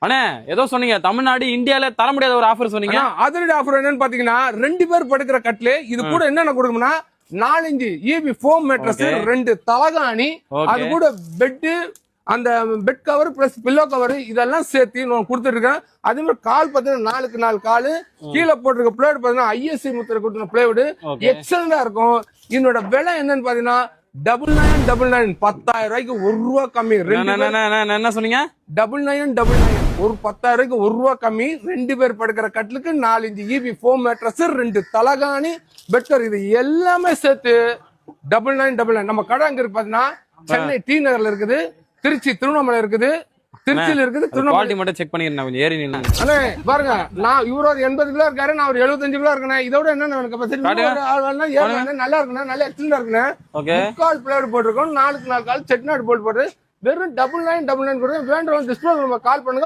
அண்ணே ஏதோ சொன்னீங்க தமிழ்நாடு இந்தியால தர முடியாத ஒரு ஆஃபர் சொன்னீங்க. அதிரடி ஆஃபர் என்னன்னு பாத்தீங்கன்னா 2 பேர் படுக்கிற கட்லு இது கூட என்னென்ன கொடுக்கும்னா 4 இபி ஃபோம் மேட்ரஸ், 2 தலகாணி, அது கூட பெட்டு, அந்த bed cover plus pillow cover இதெல்லாம் சேர்த்து நான் கொடுத்துட்டு இருக்கேன். அதே மாதிரி கால் பாத்தீங்கன்னா 4க்கு 4 கால், கீழே போட்டிருக்க பிளேவுட் பாத்தீங்கன்னா ஐஎஸ்சி முத்திரை கொடுத்த பிளேவுட் எக்ஸலண்டா இருக்கும். இதனோட விலை என்னன்னு பாத்தீங்கன்னா 9999 10,000 ரூபாய்க்கு 1 ரூபா கம்மி. என்ன சொன்னீங்க? 9999 ஒரு 10,000 ரூபாய்க்கு 1 ரூபா கம்மி. 2 பேர் படுக்கிற கட்லுக்கு 4 இபி ஃபோம் மேட்ரஸ், 2 தலகாணி, பெட்கர் இது எல்லாமே சேர்த்து 9999. நம்ம கடை அங்க இருக்கு பாத்தீங்கன்னா சென்னை டி நகர்ல இருக்குது, திருச்சி திருவண்ணாமலை இருக்குது, திருச்சியில இருக்குது. குவாலிட்டி மட்டும் செக் பண்ணிருந்தேன் கொஞ்சம் ஏறி நின்னு. அண்ணே பாருங்க, நான் இவரு ஒரு 80 கிலோ இருக்காரு, நான் ஒரு 75 கிலோ இருக்கேன். இதோட என்ன எனக்கு நல்லா இருக்குண்ணே, நல்லா எக்ஸலண்டா இருக்குண்ணே. முக்கால் பிளேட் போட்டிருக்கோம், 4க்கு 4 கால் செட்நாட் போட்டு போட்டு வெறும் 9999 வேண்டவங்க டிஸ்பிளே கால் பண்ணுங்க.